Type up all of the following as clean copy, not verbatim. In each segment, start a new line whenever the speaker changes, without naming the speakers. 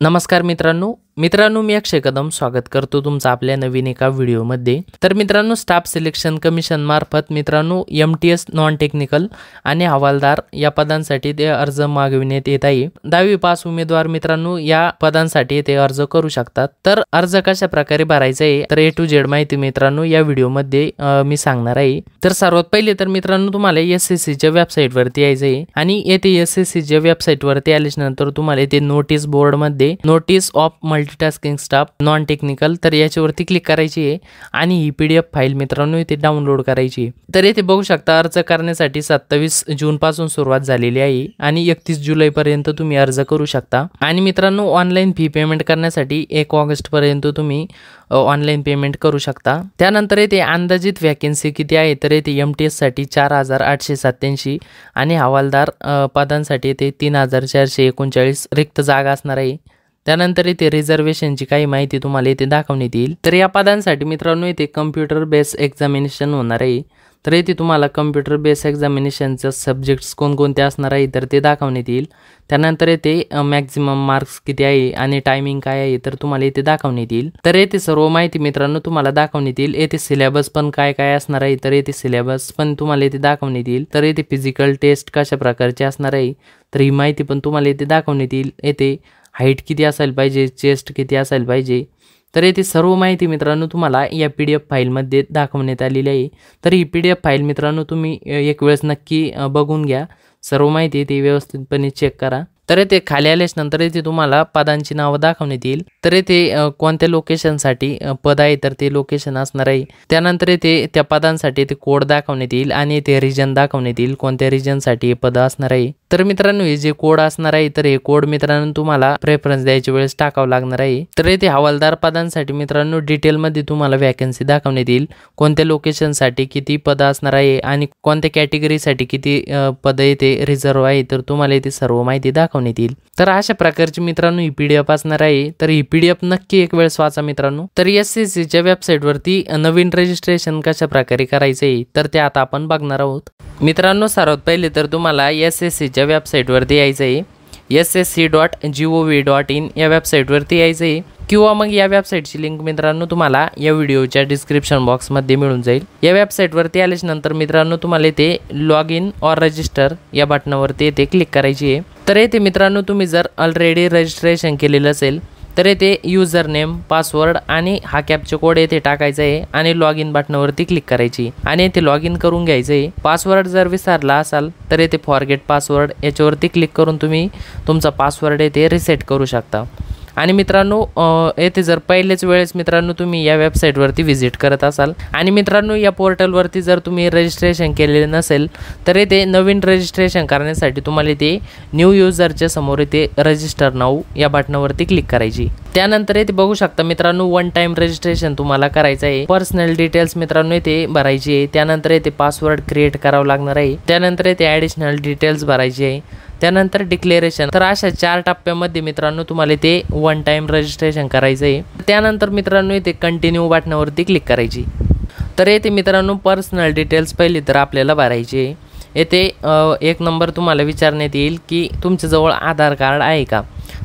नमस्कार मित्रांनो मी अक्षय कदम स्वागत करतो तुमचं आपल्या नवीन एका व्हिडिओमध्ये। तर मित्रांनो स्टाफ सिलेक्शन कमिशन मार्फत मित्रांनो MTS नॉन टेक्निकल आणि हवालदार या पदांसाठी ते अर्ज मागविण्यात येत आहे। 10वी पास उमेदवार मित्रांनो या पदांसाठी ते अर्ज करू शकतात। तर अर्ज कशा प्रकारे भरायचा आहे तर A to Z माहिती मित्रांनो या व्हिडिओमध्ये मी सांगणार आहे। तर सर्वात पहिले तर मित्रांनो तुम्हाला SSC च्या वेबसाईट वरती यायचं आहे आणि येथे SSC च्या वेबसाईट वरती आल्यानंतर तुम्हाला इथे नोटीस बोर्ड मध्ये notice of multitasking staff non technical तर याच्यावरती क्लिक करायची आहे आणि ही PDF फाईल मित्रांनो इथे डाउनलोड करायची। तर इथे बघू शकता अर्ज करण्यासाठी 27 जून पासून सुरुवात झालेली आहे आणि 31 जुलै पर्यंत तुम्ही अर्ज करू शकता। आणि मित्रांनो ऑनलाइन फी पेमेंट करण्यासाठी 1 ऑगस्ट पर्यंत तुम्ही ऑनलाइन पेमेंट करू शकता। त्यानंतर इथे अंदाजित वॅकन्सी किती आहे तर इथे MTS साठी 4887 आणि हवालदार पदांसाठी ते 3439 रिक्त जागा असणार आहे। त्यानंतर इथे रिझर्वेशनची काही माहिती तुम्हाला इथे दाखवण्यात येईल। तर या पदांसाठी मित्रांनो इथे कम्प्युटर बेस एक्झामिनेशन होणार आहे। तर इथे तुम्हाला कम्प्युटर बेस एक्झामिनेशनचे सब्जेक्ट्स कोणकोणते असणार आहे तर ते दाखवण्यात येईल। त्यानंतर इथे मॅक्झिमम मार्क्स किती आहे आणि टायमिंग काय आहे तर तुम्हाला इथे दाखवण्यात येईल। तर येथे सर्व माहिती मित्रांनो तुम्हाला दाखवण्यात येईल। येथे सिलेबस पण काय काय असणार आहे तर येथे सिलेबस पण तुम्हाला इथे दाखवण्यात येईल। तर येथे फिजिकल टेस्ट कशा प्रकारचे असणार आहे तर ही माहिती पण तुम्हाला इथे दाखवण्यात येईल। येथे हाईट किती असायला पाहिजे, चेस्ट किती असायला पाहिजे, तर येथे सर्व माहिती मित्रांनो तुम्हाला या PDF फाईलमध्ये दाखवण्यात आलेली आहे। तर ही PDF फाईल मित्रांनो तुम्ही एक वेळेस नक्की बघून घ्या, सर्व माहिती इथे व्यवस्थितपणे चेक करा। तर येथे खाली आल्यानंतर इथे तुम्हाला पदांची नावं दाखवण्यात येईल। तर येथे कोणत्या लोकेशनसाठी पद आहे तर ते लोकेशन असणार आहे। त्यानंतर येथे त्या पदांसाठी ते कोड दाखवण्यात येईल आणि ते रिजन दाखवण्यात येईल कोणत्या रिजनसाठी हे पद असणार आहे। तर मित्रांनो हे जे कोड असणार आहे तर हे कोड मित्रांनो तुम्हाला प्रेफरन्स द्यायच्या वेळेस टाकावं लागणार आहे। तर येथे हवालदार पदांसाठी मित्रांनो डिटेलमध्ये तुम्हाला वॅकन्सी दाखवण्यात येईल, कोणत्या लोकेशनसाठी किती पद असणार आहे आणि कोणत्या कॅटेगरीसाठी किती पद येथे रिझर्व आहे तर तुम्हाला इथे सर्व माहिती दाखवण्यात येईल। तर अशा प्रकारची मित्रांनो ही PDF असणार आहे। तर ही PDF नक्की एक वेळेस वाचा मित्रांनो। तर SSC च्या वेबसाईट वरती नवीन रजिस्ट्रेशन कशा प्रकारे करायचे आहे तर ते आता आपण बघणार आहोत। मित्रांनो सर्वात पहिले तर तुम्हाला SSC च्या वेबसाईट वरती यायचं आहे, ssc.gov.in या वेबसाईट वरती यायचं आहे किंवा मग या वेबसाईटची लिंक मित्रांनो तुम्हाला या व्हिडिओच्या डिस्क्रिप्शन बॉक्समध्ये मिळून जाईल। या वेबसाईट वरती आल्यानंतर मित्रांनो तुम्हाला इथे लॉग इन ऑर रजिस्टर या बटनावरती इथे क्लिक करायची आहे। तर येथे मित्रांनो तुम्ही जर ऑलरेडी रजिस्ट्रेशन केलेलं असेल तर येथे युजर नेम, पासवर्ड आणि हा कॅप्चा कोड येथे टाकायचा आहे आणि लॉग इन बटनावरती क्लिक करायची आणि येथे लॉग इन करून घ्यायचं आहे। पासवर्ड जर विसरला असाल तर येथे फॉरगेट पासवर्ड याच्यावरती क्लिक करून तुम्ही तुमचा पासवर्ड येथे रिसेट करू शकता। आणि मित्रांनो येथे जर पहिलेच वेळेस मित्रांनो तुम्ही या वेबसाईट वरती व्हिजिट करत असाल आणि मित्रांनो या पोर्टल वरती जर तुम्ही रजिस्ट्रेशन केलेले नसेल तर येथे नवीन रजिस्ट्रेशन करण्यासाठी तुम्हाला इथे न्यू युजरच्या समोर इथे रजिस्टर नाऊ या बटनावरती क्लिक करायची। त्यानंतर इथे बघू शकता मित्रांनो वन टाइम रजिस्ट्रेशन तुम्हाला करायचं आहे। पर्सनल डिटेल्स मित्रांनो इथे भरायची आहे। त्यानंतर इथे पासवर्ड क्रिएट करावं लागणार आहे। त्यानंतर इथे ॲडिशनल डिटेल्स भरायची आहे। त्यानंतर डिक्लेरेशन। तर अशा 4 टप्प्यामध्ये मित्रांनो तुम्हाला इथे वन टाइम रजिस्ट्रेशन करायचं आहे। त्यानंतर मित्रांनो इथे कंटिन्यू बटनावरती क्लिक करायची। तर येथे मित्रांनो पर्सनल डिटेल्स पहिली तर आपल्याला भरायची आहे। येथे 1 नंबर तुम्हाला विचारण्यात येईल की तुमच्याजवळ आधार कार्ड आहे का,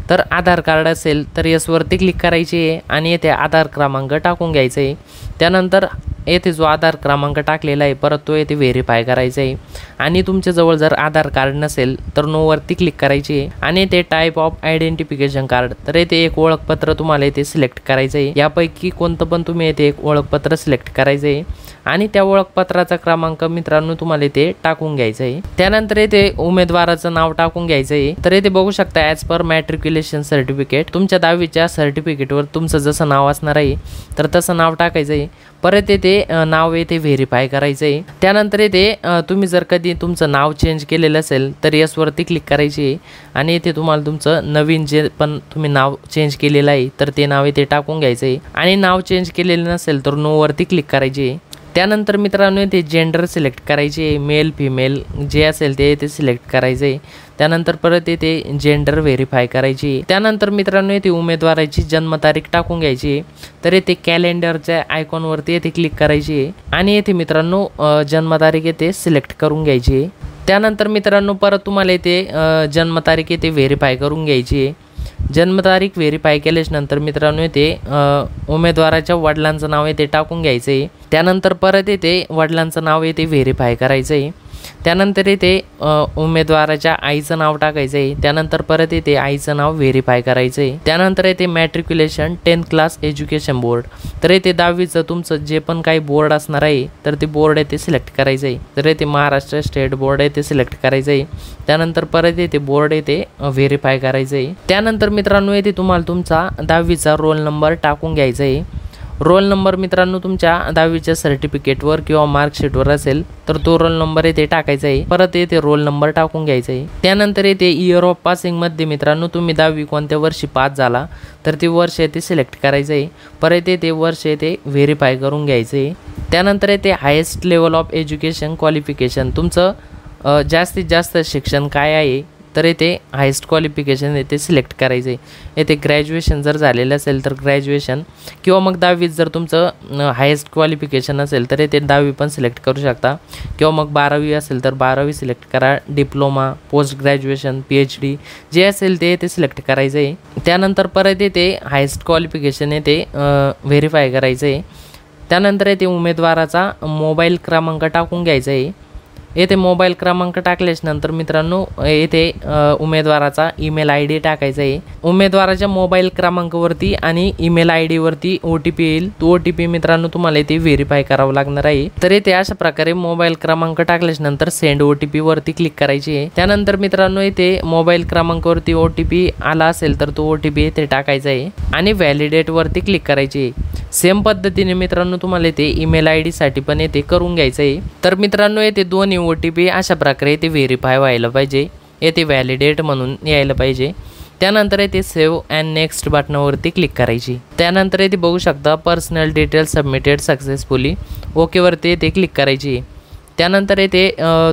तर आधार कार्ड असेल तर यस वरती क्लिक करायची आहे आणि येथे आधार क्रमांक टाकून घ्यायचा आहे। त्यानंतर येथे जो आधार क्रमांक टाकलेला आहे परत तो येथे व्हेरीफाय करायचा आहे आणि तुमच्याजवळ जर आधार कार्ड नसेल तर नो वरती क्लिक करायची आहे आणि ते टाईप ऑफ आयडेंटिफिकेशन कार्ड तर येथे एक ओळखपत्र तुम्हाला इथे सिलेक्ट करायचं आहे। यापैकी कोणतं पण तुम्ही येथे एक ओळखपत्र सिलेक्ट करायचं आहे आणि त्या ओळखपत्राचा क्रमांक मित्रांनो तुम्हाला इथे टाकून घ्यायचा आहे। त्यानंतर येथे उमेदवाराचं नाव टाकून घ्यायचं आहे। तर येथे बघू शकता ॲज पर मॅट्रिक्युलेशन सर्टिफिकेट तुमच्या 10वीच्या सर्टिफिकेटवर तुमचं जसं नाव असणार आहे तर तसं नाव टाकायचं आहे। परत येथे नाव येथे व्हेरीफाय करायचं आहे। त्यानंतर येथे तुम्ही जर कधी तुमचं नाव चेंज केलेलं असेल तर यस वरती क्लिक करायची आहे आणि येथे तुम्हाला तुमचं नवीन जे पण तुम्ही नाव चेंज केलेलं आहे तर ते नाव इथे टाकून घ्यायचं आहे आणि नाव चेंज केलेलं नसेल तर नो वरती क्लिक करायची आहे। त्यानंतर मित्रांनो इथे जेंडर सिलेक्ट करायचे आहे, मेल फिमेल जे असेल ते इथे सिलेक्ट करायचं आहे। त्यानंतर परत येथे जेंडर व्हेरीफाय करायची। त्यानंतर मित्रांनो येथे उमेदवाराची जन्मतारीख टाकून घ्यायची। तर येथे कॅलेंडरच्या आयकॉनवरती येथे क्लिक करायची आणि येथे मित्रांनो जन्मतारीख येथे सिलेक्ट करून घ्यायची। त्यानंतर मित्रांनो परत तुम्हाला इथे जन्मतारीख इथे व्हेरीफाय करून घ्यायची आहे। जन्मतारीख व्हेरीफाय केल्यानंतर मित्रांनो येथे उमेदवाराच्या वडिलांचं नाव येथे टाकून घ्यायचं आहे। त्यानंतर परत येथे वडिलांचं नाव येथे व्हेरीफाय करायचं आहे। त्यानंतर येथे उमेदवाराच्या आईचं नाव टाकायचं आहे। त्यानंतर परत येथे आईचं नाव व्हेरीफाय करायचं आहे। त्यानंतर येथे matriculation 10th class education board, तर येथे 10वीचं तुमचं जे पण काही बोर्ड असणार आहे तर ते बोर्ड येथे सिलेक्ट करायचं आहे। तर येथे महाराष्ट्र स्टेट बोर्ड येथे सिलेक्ट करायचं आहे। त्यानंतर परत येथे बोर्ड येथे व्हेरीफाय करायचं आहे। त्यानंतर मित्रांनो येथे तुम्हाला तुमचा 10वीचा रोल नंबर टाकून घ्यायचा आहे। रोल नंबर मित्रांनो तुमच्या 10वीच्या सर्टिफिकेटवर किंवा मार्कशीटवर असेल तर तो रोल नंबर येथे टाकायचा आहे। परत येथे रोल नंबर टाकून घ्यायचा आहे। त्यानंतर येथे इयर ऑफ पासिंगमध्ये मित्रांनो तुम्ही 10वी कोणत्या वर्षी पास झाला तर ते वर्ष येथे सिलेक्ट करायचं आहे। परत येथे वर्ष येथे व्हेरीफाय करून घ्यायचं आहे। त्यानंतर येथे highest level of education qualification, तुमचं जास्तीत जास्त शिक्षण काय आहे तर येथे हायेस्ट क्वालिफिकेशन येथे सिलेक्ट करायचं आहे। येथे ग्रॅज्युएशन जर झालेलं असेल तर ग्रॅज्युएशन, किंवा मग 10वीत जर तुमचं हायेस्ट क्वालिफिकेशन असेल तर येथे 10वी पण सिलेक्ट करू शकता, किंवा मग 12वी असेल तर 12वी सिलेक्ट करा। डिप्लोमा, पोस्ट ग्रॅज्युएशन, PhD जे असेल ते येथे सिलेक्ट करायचं आहे। त्यानंतर परत येथे हायेस्ट क्वालिफिकेशन येथे व्हेरीफाय करायचं आहे। त्यानंतर येथे उमेदवाराचा मोबाईल क्रमांक टाकून घ्यायचा आहे। येथे मोबाईल क्रमांक टाकल्यानंतर मित्रांनो येथे उमेदवाराचा ईमेल ID टाकायचा आहे। उमेदवाराच्या मोबाईल क्रमांकावरती आणि ईमेल ID वरती OTP येईल। तो OTP मित्रांनो तुम्हाला इथे व्हेरीफाय करावं लागणार आहे। तर इथे अशा प्रकारे मोबाईल क्रमांक टाकल्यानंतर सेंड OTP वरती क्लिक करायची आहे। त्यानंतर मित्रांनो इथे मोबाईल क्रमांकावरती OTP आला असेल तर तो OTP इथे टाकायचा आहे आणि व्हॅलिडेट वरती क्लिक करायची आहे। सेम पद्धतीने मित्रांनो तुम्हाला इथे ईमेल ID साठी पण येथे करून घ्यायचं आहे। तर मित्रांनो येथे दोन्ही OTP अशा प्रकारे इथे व्हेरीफाय व्हायला पाहिजे, येथे व्हॅलिडेट म्हणून यायला पाहिजे। त्यानंतर येथे सेव्ह अँड नेक्स्ट बटनावरती क्लिक करायची। त्यानंतर येथे बघू शकता personal details submitted successfully, okay वरती येथे क्लिक करायची। त्यानंतर येथे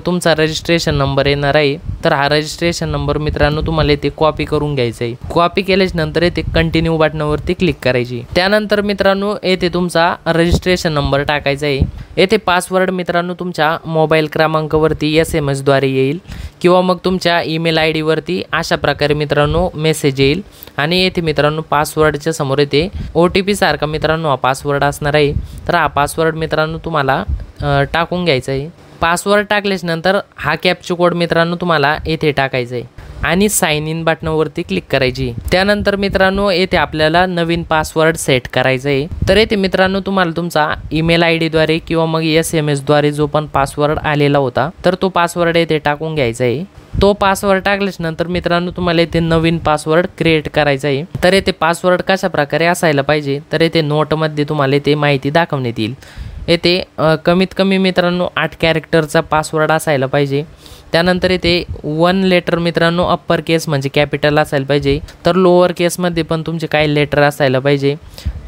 तुमचा रजिस्ट्रेशन नंबर येणार आहे। तर हा रजिस्ट्रेशन नंबर मित्रांनो तुम्हाला येथे कॉपी करून घ्यायचा आहे। कॉपी केल्यानंतर येथे कंटिन्यू बटनावरती क्लिक करायची। त्यानंतर मित्रांनो येथे तुमचा रजिस्ट्रेशन नंबर टाकायचा आहे। येथे पासवर्ड मित्रांनो तुमच्या मोबाईल क्रमांकावरती SMS द्वारे येईल, किंवा मग तुमच्या ईमेल ID वरती अशा प्रकारे मित्रांनो मेसेज येईल। आणि येथे मित्रांनो पासवर्डच्या समोर येथे OTP सारखा मित्रांनो हा पासवर्ड असणार आहे। तर हा पासवर्ड मित्रांनो तुम्हाला टाकून घ्यायचा आहे। पासवर्ड टाकल्यानंतर हा कॅप्चा कोड मित्रांनो तुम्हाला येथे टाकायचा आहे आणि साइन इन बटनावरती क्लिक करायची। त्यानंतर मित्रांनो येथे आपल्याला नवीन पासवर्ड सेट करायचा आहे। तर येथे मित्रांनो तुम्हाला तुमचा ईमेल ID द्वारे किंवा मग SMS द्वारे जो पण पासवर्ड आलेला होता तर तो पासवर्ड येथे टाकून घ्यायचा आहे। तो पासवर्ड टाकल्यानंतर मित्रांनो तुम्हाला येथे नवीन पासवर्ड क्रिएट करायचा आहे। तर येथे पासवर्ड कशा प्रकारे असायला पाहिजे तर येथे नोटमध्ये तुम्हाला येथे माहिती दाखवण्यात येईल। येथे कमीत कमी मित्रांनो 8 कॅरेक्टरचा पासवर्ड असायला पाहिजे। त्यानंतर येथे 1 लेटर मित्रांनो अप्पर केस म्हणजे कॅपिटल असायला पाहिजे। तर लोअर केसमध्ये पण तुमचे काही लेटर असायला पाहिजे।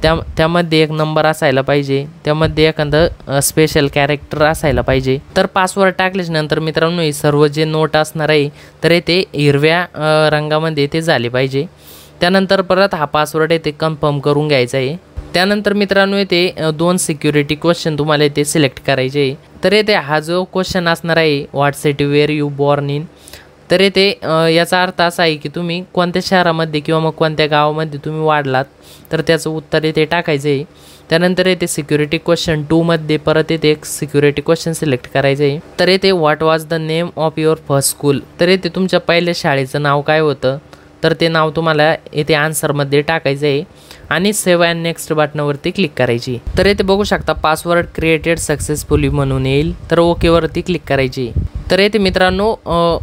त्यामध्ये एक नंबर असायला पाहिजे, त्यामध्ये एखादं स्पेशल कॅरेक्टर असायला पाहिजे। तर पासवर्ड टाकल्यानंतर मित्रांनो हे सर्व जे नोट असणार आहे तर येथे हिरव्या रंगामध्ये येथे झाले पाहिजे। त्यानंतर परत हा पासवर्ड येथे कन्फर्म करून घ्यायचा आहे। त्यानंतर मित्रांनो येथे 2 सिक्युरिटी क्वेश्चन तुम्हाला येथे सिलेक्ट करायचे आहे। तर येथे हा जो क्वेश्चन असणार आहे what city were you born in, तर येथे याचा अर्थ असा आहे की तुम्ही कोणत्या शहरामध्ये किंवा मग कोणत्या गावामध्ये तुम्ही वाढलात तर त्याचं उत्तर येथे टाकायचं आहे। त्यानंतर येथे सिक्युरिटी क्वेश्चन 2 मध्ये परत येथे एक सिक्युरिटी क्वेश्चन सिलेक्ट करायचं आहे। तर येथे what was the name of your first school, तर येथे तुमच्या पहिल्या शाळेचं नाव काय होतं तर ते नाव तुम्हाला येथे आन्सरमध्ये टाकायचं आहे आणि सेव्ह अँड नेक्स्ट बटनावरती क्लिक करायची। तर येथे बघू शकता पासवर्ड क्रिएटेड सक्सेसफुली म्हणून येईल, तर ओके वरती क्लिक करायची। तर येथे मित्रांनो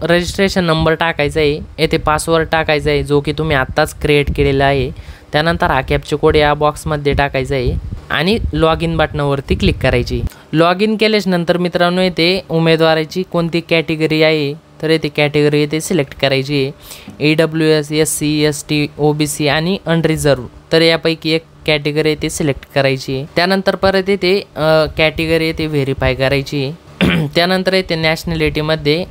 रजिस्ट्रेशन नंबर टाकायचा आहे, येथे पासवर्ड टाकायचा आहे जो की तुम्ही आत्ताच क्रिएट केलेला आहे। त्यानंतर हा कॅप्चा कोड या बॉक्समध्ये टाकायचा आहे आणि लॉग इन बटनावरती क्लिक करायची। लॉग इन केल्यानंतर मित्रांनो येथे उमेदवाराची कोणती कॅटेगरी आहे तर येथे कॅटेगरी येथे सिलेक्ट करायची आहे। AWS, SC, ST, OBC आणि अनरिझर्व, तर यापैकी एक कॅटेगरी येथे सिलेक्ट करायची आहे। त्यानंतर परत येथे कॅटेगरी येथे व्हेरीफाय करायची आहे। त्यानंतर येथे नॅशनॅलिटीमध्ये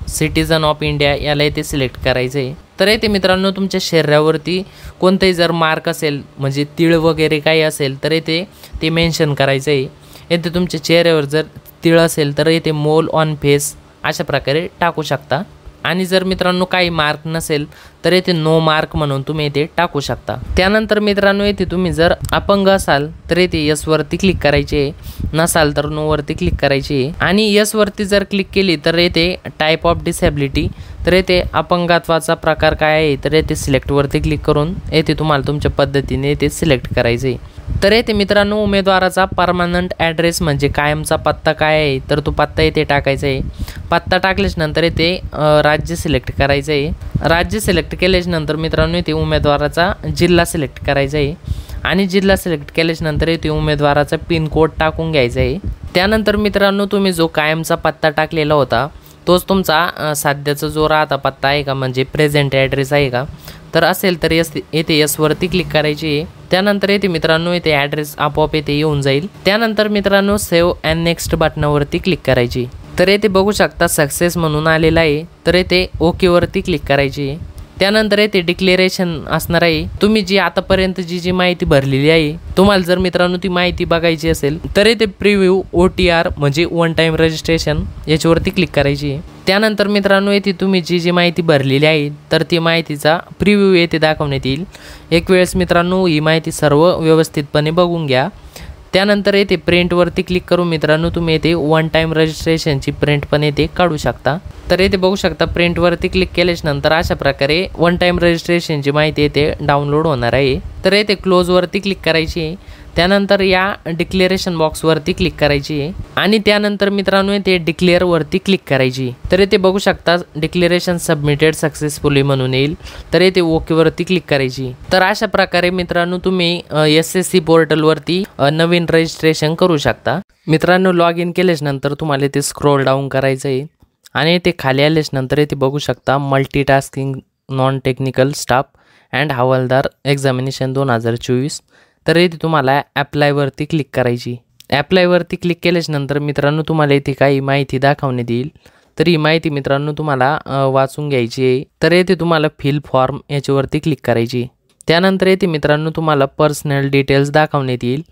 सिटीजन ऑफ इंडिया याला येथे सिलेक्ट करायचं आहे। तर येथे मित्रांनो तुमच्या शरीरावरती कोणतेही जर मार्क असेल म्हणजे तीळ वगैरे काही असेल तर येथे ते मेन्शन करायचं आहे। येथे तुमच्या चेहऱ्यावर जर तीळ असेल तर येथे मोल ऑन फेस अशा प्रकारे टाकू शकता। आणि जर मित्रांनो काही मार्क नसेल तर येथे नो मार्क म्हणून तुम्ही येथे टाकू शकता। त्यानंतर मित्रांनो येथे तुम्ही जर अपंग असाल तर येथे यस वरती क्लिक करायचे, नसाल तर नो वरती क्लिक करायचे आणि यस वरती जर क्लिक केली तर येथे टाईप ऑफ डिसेबिलिटी, तर येथे अपंगत्वाचा प्रकार काय आहे तर येथे सिलेक्ट वरती क्लिक करून येथे तुम्हाला तुमच्या पद्धतीने येथे सिलेक्ट करायचे। तर येथे मित्रांनो उमेदवाराचा परमनंट ॲड्रेस म्हणजे कायमचा पत्ता काय आहे तर तो पत्ता येथे टाकायचा आहे। पत्ता टाकल्याच्या नंतर येथे राज्य सिलेक्ट करायचं आहे। राज्य सिलेक्ट केल्याच्या नंतर मित्रांनो येथे उमेदवाराचा जिल्हा सिलेक्ट करायचा आहे आणि जिल्हा सिलेक्ट केल्याच्या नंतर येथे उमेदवाराचा पिन कोड टाकून घ्यायचा आहे। त्यानंतर मित्रांनो तुम्ही जो कायमचा पत्ता टाकलेला होता तोच तुमचा सध्याचा जो राहता पत्ता आहे का म्हणजे प्रेझेंट ॲड्रेस आहे का, तर असेल तर येथे यस वरती क्लिक करायची। त्यानंतर येथे मित्रांनो येथे ॲड्रेस आपोआप येथे येऊन जाईल। त्यानंतर मित्रांनो सेव्ह अँड नेक्स्ट बटनावरती क्लिक करायची। तर येथे बघू शकता सक्सेस म्हणून आलेला आहे, तर येथे ओके वरती क्लिक करायची। त्यानंतर येथे डिक्लेरेशन असणार आहे, तुम्ही जी आतापर्यंत जी माहिती भरलेली आहे तुम्हाला जर मित्रांनो ती माहिती बघायची असेल तर येथे प्रिव्ह्यू OTR म्हणजे वन टाइम रजिस्ट्रेशन याच्यावरती क्लिक करायची। त्यानंतर मित्रांनो येथे तुम्ही जी माहिती भरलेली आहे तर ती माहितीचा प्रिव्ह्यू येथे दाखवण्यात येईल। एक वेळेस मित्रांनो ही माहिती सर्व व्यवस्थितपणे बघून घ्या। त्यानंतर येथे प्रिंटवरती क्लिक करून मित्रांनो तुम्ही येथे वन टाइम रजिस्ट्रेशनची प्रिंट पण येथे काढू शकता। तर येथे बघू शकता प्रिंटवरती क्लिक केल्याच्या नंतर अशा प्रकारे वन टाइम रजिस्ट्रेशनची माहिती येथे डाउनलोड होणार आहे। तर येथे क्लोजवरती क्लिक करायची, त्यानंतर या डिक्लेरेशन बॉक्सवरती क्लिक करायची आणि त्यानंतर मित्रांनो येथे डिक्लेअर वरती क्लिक करायची। तर येथे बघू शकता डिक्लेरेशन सबमिटेड सक्सेसफुली म्हणून येईल, तर येथे ओके वरती क्लिक करायची। तर अशा प्रकारे मित्रांनो तुम्ही SSC पोर्टलवरती नवीन रजिस्ट्रेशन करू शकता। मित्रांनो लॉग इन केल्याच्या नंतर तुम्हाला इथे स्क्रोल डाऊन करायचं आहे आणि इथे खाली आल्याच्या नंतर इथे बघू शकता multitasking non technical staff and हवालदार एक्झामिनेशन 2024। तर इथे तुम्हाला ॲप्लायवरती क्लिक करायची। ॲप्लायवरती क्लिक केल्याच्या नंतर मित्रांनो तुम्हाला इथे काही माहिती दाखवण्यात येईल, तर ही माहिती मित्रांनो तुम्हाला वाचून घ्यायची आहे। तर येथे तुम्हाला फिल फॉर्म याच्यावरती क्लिक करायची। त्यानंतर येथे मित्रांनो तुम्हाला पर्सनल डिटेल्स दाखवण्यात येईल।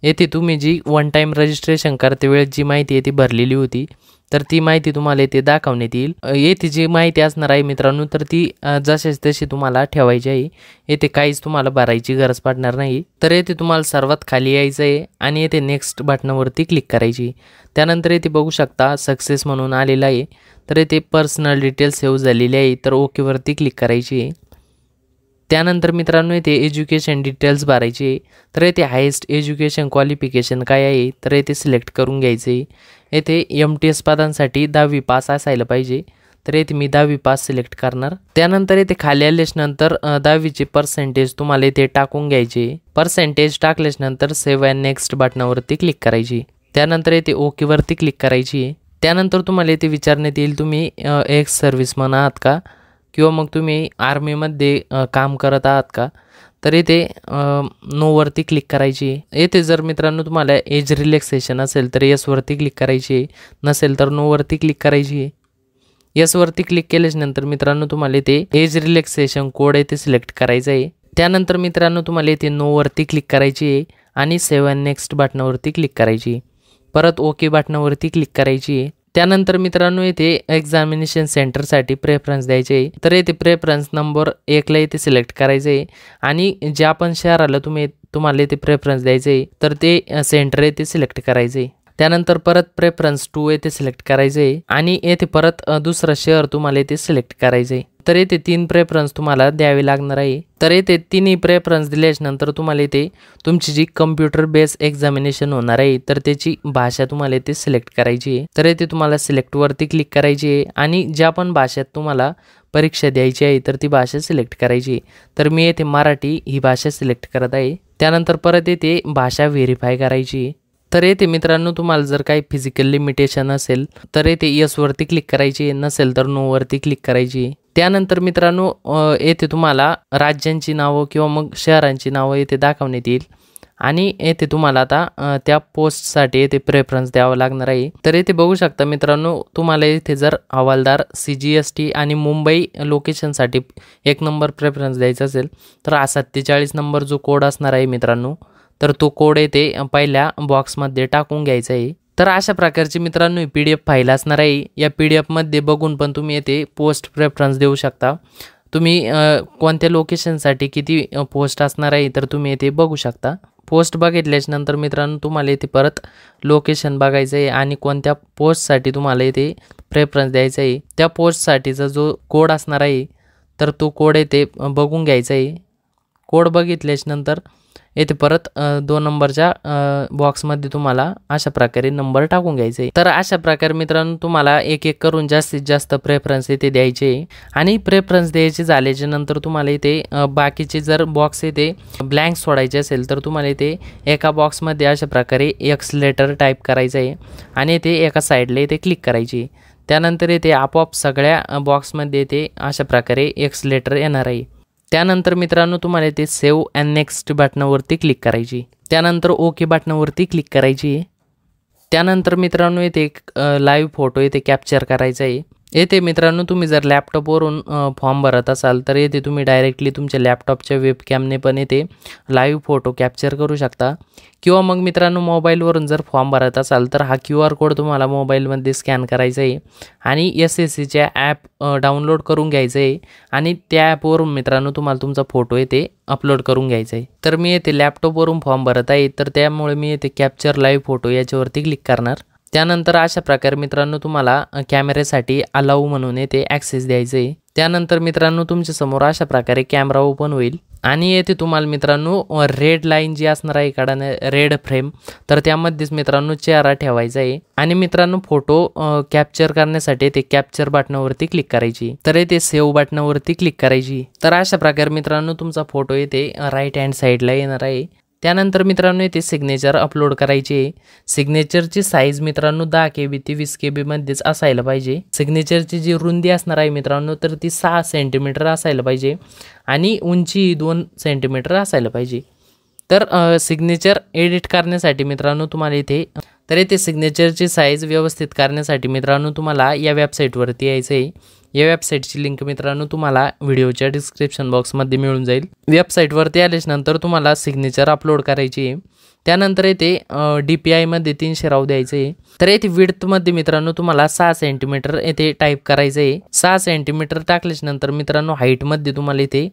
येथे तुम्ही जी वन टाइम रजिस्ट्रेशन करते वेळेस जी माहिती येथे भरलेली होती तर ती माहिती तुम्हाला येथे दाखवण्यात येईल। येथे जी माहिती असणार आहे मित्रांनो तर ती जशीच तशी तुम्हाला ठेवायची आहे, येथे काहीच तुम्हाला भरायची गरज पडणार नाही। तर येथे तुम्हाला सर्वात खाली यायचं आहे आणि येथे नेक्स्ट बटनावरती क्लिक करायची। त्यानंतर येथे बघू शकता सक्सेस म्हणून आलेला आहे, तर येथे पर्सनल डिटेल्स सेव्ह झालेली आहे, तर ओके वरती क्लिक करायची। त्यानंतर मित्रांनो येथे एज्युकेशन डिटेल्स भरायचे, तर येथे हायेस्ट एज्युकेशन क्वालिफिकेशन काय आहे तर येथे सिलेक्ट करून घ्यायचे। येथे MTS पदांसाठी 10वी पास असायला पाहिजे, तर येथे मी 10वी पास सिलेक्ट करणार। त्यानंतर येथे खाली आल्याच्यानंतर 10वीचे पर्सेंटेज तुम्हाला येथे टाकून घ्यायचे। पर्सेंटेज टाकल्याच्यानंतर सेव्ह अँड नेक्स्ट बटनावरती क्लिक करायची। त्यानंतर येथे ओके वरती क्लिक करायची। त्यानंतर तुम्हाला येथे विचारण्यात येईल तुम्ही एक्स सर्व्हिसमन आहात का किंवा मग तुम्ही आर्मीमध्ये काम करत आहात का, तर येथे नो वरती क्लिक करायची। येथे जर मित्रांनो तुम्हाला एज रिलॅक्सेशन असेल तर यस वरती क्लिक करायची, नसेल तर नो वरती क्लिक करायची। यस वरती क्लिक केल्यानंतर मित्रांनो तुम्हाला इथे एज रिलॅक्सेशन कोड येथे सिलेक्ट करायचा आहे। त्यानंतर मित्रांनो तुम्हाला इथे नो वरती क्लिक करायची आहे आणि सेव्ह अँड नेक्स्ट बटनावरती क्लिक करायची। परत ओके बटनावरती क्लिक करायची। त्यानंतर मित्रांनो इथे एक्झामिनेशन सेंटरसाठी प्रेफरन्स द्यायचे, तर येथे प्रेफरन्स नंबर 1ला इथे सिलेक्ट करायचे आणि ज्या पण शहराला तुम्हाला इथे प्रेफरन्स द्यायचे तर ते सेंटर येथे सिलेक्ट करायचे। त्यानंतर परत प्रेफरन्स 2 येथे सिलेक्ट करायचे आणि येथे परत दुसरं शहर तुम्हाला येथे सिलेक्ट करायचे। तर येथे 3 प्रेफरन्स तुम्हाला द्यावे लागणार आहे। तर येथे तिन्ही प्रेफरन्स दिल्यानंतर तुम्हाला इथे तुमची जी कम्प्युटर बेस एक्झामिनेशन होणार आहे तर त्याची भाषा तुम्हाला इथे सिलेक्ट करायची आहे। तर येथे तुम्हाला सिलेक्ट वरती क्लिक करायची आहे आणि ज्या पण भाषेत तुम्हाला परीक्षा द्यायची आहे तर ती भाषा सिलेक्ट करायची। तर मी येथे मराठी ही भाषा सिलेक्ट करत आहे। त्यानंतर परत येथे भाषा व्हेरीफाय करायची। तर येथे मित्रांनो तुम्हाला जर काही फिजिकल लिमिटेशन असेल तर येथे यस वरती क्लिक करायची, नसेल तर नो वरती क्लिक करायची। त्यानंतर मित्रांनो येथे तुम्हाला राज्यांची नावं किंवा मग शहरांची नावं येथे दाखवण्यात येईल आणि येथे तुम्हाला आता त्या पोस्टसाठी येथे प्रेफरन्स द्यावा लागणार आहे। तर येथे बघू शकता मित्रांनो तुम्हाला इथे जर हवालदार CGST आणि मुंबई लोकेशनसाठी 1 नंबर प्रेफरन्स द्यायचा असेल तर 47 नंबर जो कोड असणार आहे मित्रांनो तर तो कोड येथे पहिल्या बॉक्समध्ये टाकून घ्यायचा आहे। तर अशा प्रकारची मित्रांनो PDF फाईल असणार आहे। या PDF मध्ये बघून पण तुम्ही येथे पोस्ट प्रेफरन्स देऊ शकता। तुम्ही कोणत्या लोकेशनसाठी किती पोस्ट असणार आहे तर तुम्ही इथे बघू शकता। पोस्ट बघितल्याच्या नंतर मित्रांनो तुम्हाला इथे परत लोकेशन बघायचं आहे आणि कोणत्या पोस्टसाठी तुम्हाला इथे प्रेफरन्स द्यायचा आहे। त्या पोस्टसाठीचा जो कोड असणार आहे तर तो कोड इथे बघून घ्यायचा आहे। कोड बघितल्याच्या नंतर इथे परत 2 नंबरच्या बॉक्समध्ये तुम्हाला अशा प्रकारे नंबर टाकून घ्यायचे आहे। तर अशा प्रकारे मित्रांनो तुम्हाला एक एक करून जास्तीत जास्त प्रेफरन्स इथे द्यायचे आहे आणि प्रेफरन्स द्यायचे झाल्याच्या नंतर तुम्हाला इथे बाकीचे जर बॉक्स इथे ब्लँक सोडायचे असेल तर तुम्हाला इथे एका बॉक्समध्ये अशा प्रकारे एक्स लेटर टाईप करायचं आहे आणि इथे एका साईडला इथे क्लिक करायची। त्यानंतर इथे आपोआप सगळ्या बॉक्समध्ये इथे अशा प्रकारे एक्स लेटर येणार आहे। त्यानंतर मित्रांनो तुम्हाला इथे सेव्ह अँड नेक्स्ट बटनावरती क्लिक करायची। त्यानंतर ओके बटनावरती क्लिक करायची। त्यानंतर मित्रांनो इथे एक लाईव्ह फोटो इथे कॅप्चर करायचा आहे। येथे मित्रांनो तुम्ही जर लॅपटॉपवरून फॉर्म भरत असाल तर येथे तुम्ही डायरेक्टली तुमच्या लॅपटॉपच्या वेबकॅमने पण येथे लाईव्ह फोटो कॅप्चर करू शकता किंवा मग मित्रांनो मोबाईलवरून जर फॉर्म भरत असाल तर हा QR कोड तुम्हाला मोबाईलमध्ये स्कॅन करायचा आहे आणि SSCच्या ॲप डाउनलोड करून घ्यायचं आहे आणि त्या ॲपवरून मित्रांनो तुम्हाला तुमचा फोटो येथे अपलोड करून घ्यायचा आहे। तर मी येथे लॅपटॉपवरून फॉर्म भरत आहे तर त्यामुळे मी येथे कॅप्चर लाईव्ह फोटो याच्यावरती क्लिक करणार। त्यानंतर अशा प्रकारे मित्रांनो तुम्हाला कॅमेऱ्यासाठी अलाऊ म्हणून येथे ॲक्सेस द्यायचे आहे। त्यानंतर मित्रांनो तुमच्या समोर अशा प्रकारे कॅमेरा ओपन होईल आणि येथे तुम्हाला मित्रांनो रेड लाईन जी असणार आहे एखादा रेड फ्रेम तर त्यामध्येच मित्रांनो चेहरा ठेवायचा आहे आणि मित्रांनो फोटो कॅप्चर करण्यासाठी ते कॅप्चर बटनावरती क्लिक करायची। तर येथे सेव्ह बटनावरती क्लिक करायची। तर अशा प्रकारे मित्रांनो तुमचा फोटो येथे राईट हँड साईडला येणार आहे। त्यानंतर मित्रांनो इथे सिग्नेचर अपलोड करायची आहे। सिग्नेचरची साईज मित्रांनो 10 KB ते 20 KB मध्येच असायला पाहिजे। सिग्नेचरची जी रुंदी असणार आहे मित्रांनो तर ती 6 सेंटीमीटर असायला पाहिजे आणि उंची 2 सेंटीमीटर असायला पाहिजे। तर सिग्नेचर एडिट करण्यासाठी मित्रांनो तुम्हाला इथे सिग्नेचरची साईज व्यवस्थित करण्यासाठी मित्रांनो तुम्हाला या वेबसाईटवरती यायचं आहे। या वेबसाईटची लिंक मित्रांनो तुम्हाला व्हिडिओच्या डिस्क्रिप्शन बॉक्समध्ये मिळून जाईल। वेबसाईटवरती आल्यानंतर तुम्हाला सिग्नेचर अपलोड करायची आहे। त्यानंतर इथे DPI मध्ये 300 राहू द्यायचं आहे। तर इथे विड्थमध्ये मित्रांनो तुम्हाला 6 सेंटीमीटर इथे टाईप करायचं आहे। 6 सेंटीमीटर टाकल्यानंतर मित्रांनो हाईटमध्ये तुम्हाला इथे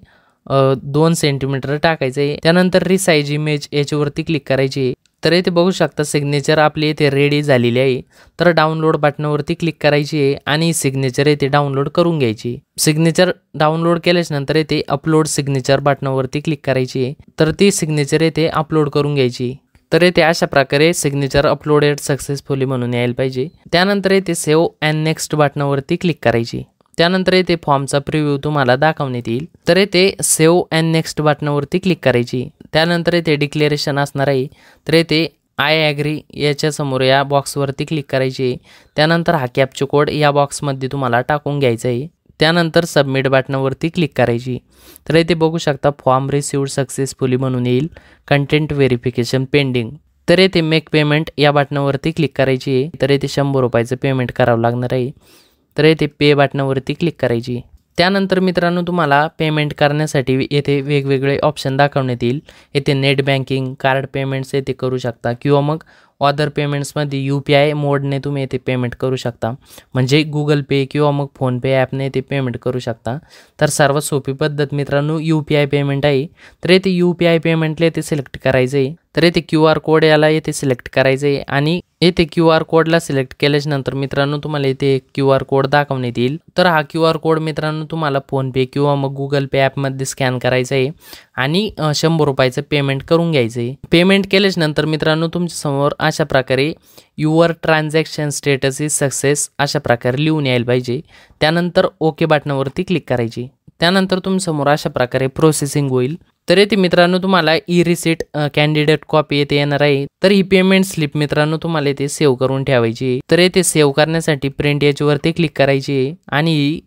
2 सेंटीमीटर टाकायचं आहे। त्यानंतर रिसाइज इमेज याच्यावरती क्लिक करायची आहे। तर इथे बघू शकता सिग्नेचर आपली इथे रेडी झालेली आहे। तर डाउनलोड बटनावरती क्लिक करायची आहे आणि सिग्नेचर इथे डाउनलोड करून घ्यायची। सिग्नेचर डाउनलोड केल्यानंतर इथे अपलोड सिग्नेचर बटनावरती क्लिक करायची आहे। तर ती सिग्नेचर इथे अपलोड करून घ्यायची। तर इथे अशा प्रकारे सिग्नेचर अपलोडेड सक्सेसफुली म्हणून यायला पाहिजे। त्यानंतर इथे सेव्ह अँड नेक्स्ट बटनावरती क्लिक करायची। त्यानंतर इथे फॉर्मचा प्रिव्ह्यू तुम्हाला दाखवण्यात येईल। तर इथे सेव्ह अँड नेक्स्ट बटनावरती क्लिक करायची। त्यानंतर इथे डिक्लेरेशन असणार आहे तर इथे आय ॲग्री याच्या समोर या बॉक्सवरती क्लिक करायची। त्यानंतर हा कॅप्चा कोड या बॉक्समध्ये तुम्हाला टाकून घ्यायचा आहे। त्यानंतर सबमिट बटनावरती क्लिक करायची। तर इथे बघू शकता फॉर्म रिसिव्ड सक्सेसफुली म्हणून येईल, कंटेंट व्हेरिफिकेशन पेंडिंग। तर इथे मेक पेमेंट या बटनावरती क्लिक करायची। तर इथे 100 रुपयाचं पेमेंट करावं लागणार आहे। तर इथे पे बटनावरती क्लिक करायची। त्यानंतर मित्रांनो तुम्हाला पेमेंट करण्यासाठी येथे वेगवेगळे ऑप्शन दाखवण्यात येईल। येथे नेट बँकिंग, कार्ड पेमेंट्स येथे करू शकता किंवा मग अदर पेमेंट्समध्ये UPI मोडने तुम्ही येथे पेमेंट करू शकता, म्हणजे गुगल पे किंवा मग फोनपे ॲपने येथे पेमेंट करू शकता। तर सर्वात सोपी पद्धत मित्रांनो UPI पेमेंट आहे। तर येथे UPI पेमेंटला येथे सिलेक्ट करायचं आहे। तर येथे QR कोड याला येथे सिलेक्ट करायचं आहे आणि येथे QR कोडला सिलेक्ट केल्यानंतर मित्रांनो तुम्हाला येथे QR कोड दाखवण्यात येईल। तर हा QR कोड मित्रांनो तुम्हाला फोनपे किंवा मग गुगल पे ॲपमध्ये स्कॅन करायचा आहे आणि 100 रुपयाचं पेमेंट करून घ्यायचं आहे। पेमेंट केल्यानंतर मित्रांनो तुमच्या समोर अशा प्रकारे your transaction status is success अशा प्रकारे लिहून यायला पाहिजे। त्यानंतर ओके बटनावरती क्लिक करायची। त्यानंतर तुमच्यासमोर अशा प्रकारे प्रोसेसिंग होईल। तर येथे मित्रांनो तुम्हाला रिसिट कॅन्डिडेट कॉपी येथे येणार आहे। तर ही पेमेंट स्लिप मित्रांनो तुम्हाला येथे सेव्ह करून ठेवायची। तर येथे सेव्ह करण्यासाठी प्रिंट याच्यावरती क्लिक करायची आणि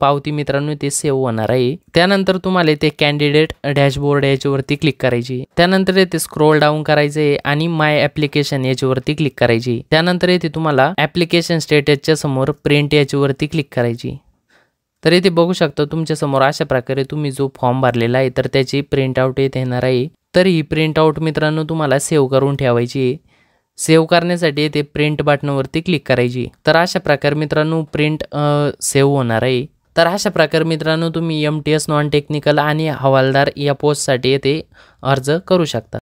पावती मित्रांनो ते सेव्ह होणार आहे। त्यानंतर तुम्हाला इथे कॅन्डिडेट डॅशबोर्ड याच्यावरती क्लिक करायची। त्यानंतर इथे स्क्रोल डाऊन करायचे आणि माय ॲप्लिकेशन याच्यावरती क्लिक करायची। त्यानंतर इथे तुम्हाला ॲप्लिकेशन स्टेटसच्या समोर प्रिंट याच्यावरती क्लिक करायची। तर इथे बघू शकता तुमच्या समोर अशा प्रकारे तुम्ही जो फॉर्म भरलेला आहे तर त्याची प्रिंट आउट येथे येणार आहे। तर ही प्रिंट आउट मित्रांनो तुम्हाला सेव्ह करून ठेवायची। सेव्ह करण्यासाठी इथे प्रिंट बटनावरती क्लिक करायची। तर अशा प्रकारे मित्रांनो प्रिंट सेव्ह होणार आहे। तर अशा प्रकारे मित्रांनो तुम्ही MTS नॉन टेक्निकल आणि हवालदार या पोस्टसाठी येथे अर्ज करू शकता.